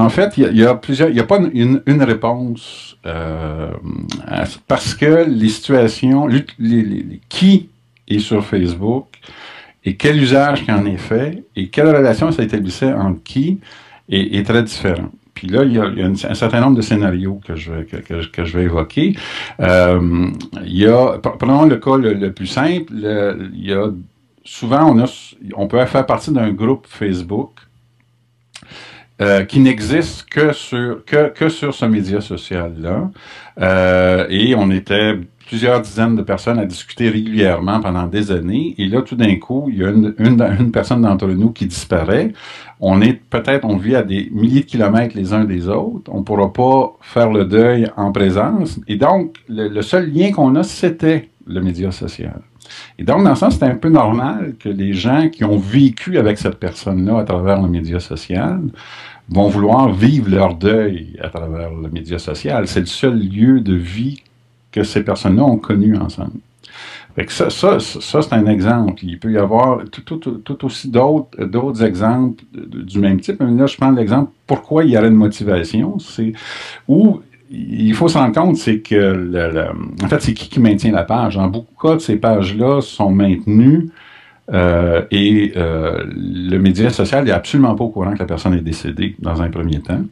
En fait, il y a plusieurs, il n'y a pas une réponse parce que les situations, qui est sur Facebook et quel usage qu'il en est fait et quelle relation ça établissait entre qui est très différent. Puis là, il y a un certain nombre de scénarios que je vais évoquer. Prenons le cas le plus simple, il y a souvent, on peut faire partie d'un groupe Facebook qui n'existe que sur ce média social-là. Et on était plusieurs dizaines de personnes à discuter régulièrement pendant des années. Et là, tout d'un coup, il y a une personne d'entre nous qui disparaît. On vit à des milliers de kilomètres les uns des autres. On ne pourra pas faire le deuil en présence. Et donc, le seul lien qu'on a, c'était le média social. Et donc, dans ça, c'est un peu normal que les gens qui ont vécu avec cette personne-là à travers le média social vont vouloir vivre leur deuil à travers le média social. C'est le seul lieu de vie que ces personnes-là ont connu ensemble. Fait que ça c'est un exemple. Il peut y avoir tout aussi d'autres exemples du même type. Mais là, je prends l'exemple, pourquoi il y aurait une motivation, c'est où il faut se rendre compte, c'est que, en fait, c'est qui maintient la page. Dans beaucoup de cas, ces pages-là sont maintenues le média social n'est absolument pas au courant que la personne est décédée dans un premier temps.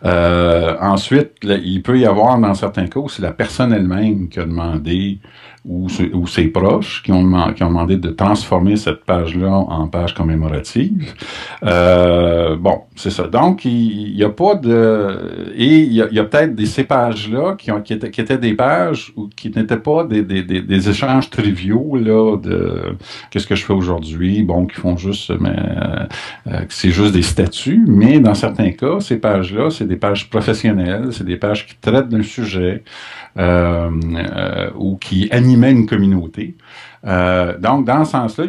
Ensuite, il peut y avoir, dans certains cas, c'est la personne elle-même qui a demandé, ou ses proches qui ont demandé de transformer cette page-là en page commémorative. Bon, c'est ça. Donc, il n'y a pas de... Et il y a peut-être ces pages-là qui étaient des pages qui n'étaient pas des échanges triviaux, là, de qu'est-ce que je fais aujourd'hui, bon, qui font juste... c'est juste des statuts, mais dans certains cas, ces pages-là, c'est des pages professionnelles, c'est des pages qui traitent d'un sujet ou qui animaient une communauté. Donc, dans ce sens-là,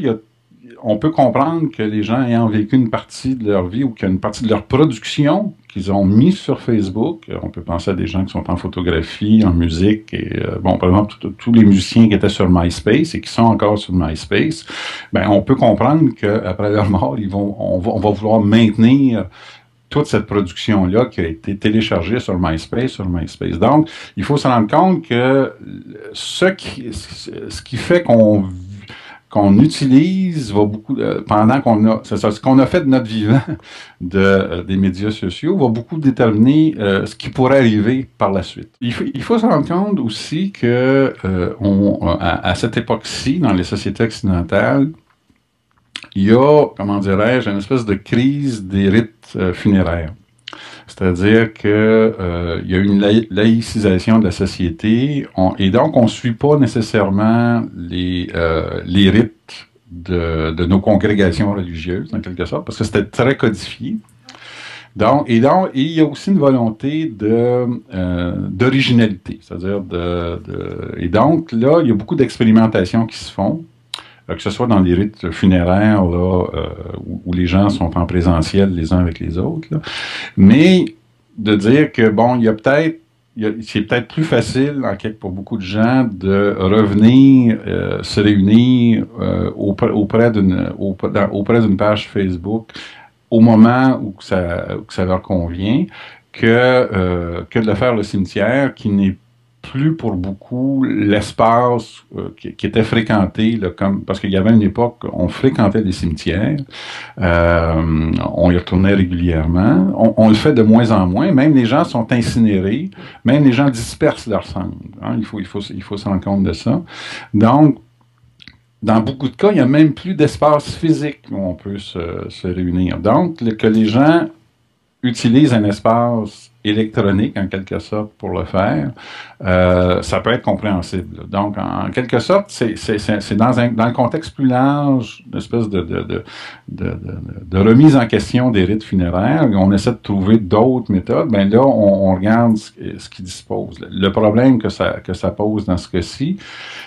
on peut comprendre que les gens ayant vécu une partie de leur vie ou qu'il y a une partie de leur production qu'ils ont mis sur Facebook, on peut penser à des gens qui sont en photographie, en musique, et bon, par exemple, tous les musiciens qui étaient sur MySpace et qui sont encore sur MySpace, ben, on peut comprendre qu'après leur mort, on va vouloir maintenir toute cette production-là qui a été téléchargée sur MySpace. Donc, il faut se rendre compte que ce qui fait qu'on utilise va beaucoup pendant ce qu'on a fait de notre vivant des médias sociaux va beaucoup déterminer ce qui pourrait arriver par la suite. Il faut se rendre compte aussi que à cette époque-ci, dans les sociétés occidentales, il y a, comment dirais-je, une espèce de crise des rites funéraires. C'est-à-dire que il y a une laïcisation de la société, et donc on ne suit pas nécessairement les rites de nos congrégations religieuses, en quelque sorte, parce que c'était très codifié. Donc, il y a aussi une volonté d'originalité, c'est-à-dire et donc là, il y a beaucoup d'expérimentations qui se font, que ce soit dans les rites funéraires là, où les gens sont en présentiel les uns avec les autres, là. Mais de dire que bon, c'est peut-être plus facile pour beaucoup de gens de revenir se réunir auprès d'une page Facebook au moment où ça leur convient que de le faire le cimetière, qui n'est plus pour beaucoup l'espace qui était fréquenté, là, parce qu'il y avait une époque, on fréquentait les cimetières, on y retournait régulièrement, on le fait de moins en moins, même les gens sont incinérés, même les gens dispersent leurs cendres, hein, il faut se rendre compte de ça. Donc, dans beaucoup de cas, il n'y a même plus d'espace physique où on peut se réunir. Donc, que les gens utilisent un espace électronique, en quelque sorte, pour le faire, ça peut être compréhensible. Donc, en quelque sorte, c'est dans le contexte plus large, une espèce de remise en question des rites funéraires. On essaie de trouver d'autres méthodes. Ben là, on regarde ce qui dispose. Le problème que ça pose dans ce cas-ci,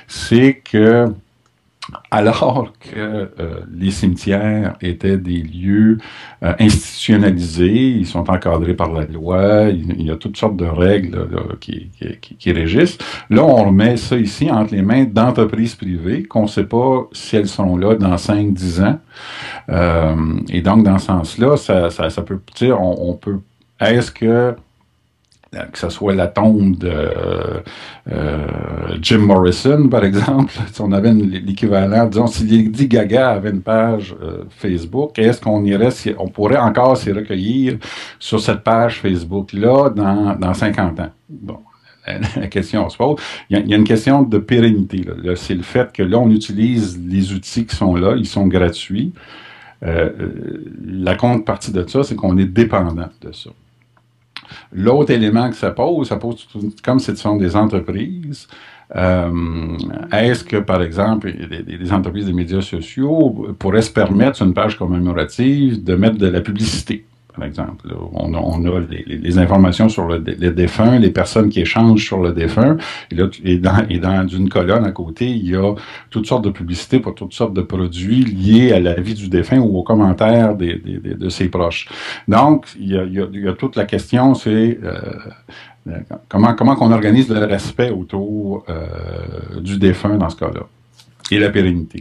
c'est que Alors que les cimetières étaient des lieux institutionnalisés, ils sont encadrés par la loi, il y a toutes sortes de règles là, qui régissent. Là, on remet ça ici entre les mains d'entreprises privées qu'on ne sait pas si elles sont là dans 5, 10 ans. Et donc, dans ce sens-là, ça peut dire, on peut... Est-ce que ce soit la tombe de Jim Morrison, par exemple, si on avait l'équivalent, disons, si Lady Gaga avait une page Facebook, est-ce qu'on irait, on pourrait encore s'y recueillir sur cette page Facebook-là dans 50 ans? Bon. La question se pose. Il y a une question de pérennité. Là, c'est le fait que là, on utilise les outils qui sont là, ils sont gratuits. La contrepartie de ça, c'est qu'on est dépendant de ça. L'autre élément que ça pose comme ce sont des entreprises, est-ce que, par exemple, les entreprises de médias sociaux pourraient se permettre, sur une page commémorative, de mettre de la publicité? Par exemple, là, on a les informations sur le défunt, les personnes qui échangent sur le défunt, et dans une colonne à côté, il y a toutes sortes de publicités pour toutes sortes de produits liés à la vie du défunt ou aux commentaires de ses proches. Donc, il y a toute la question, c'est comment qu'on organise le respect autour du défunt dans ce cas-là, et la pérennité.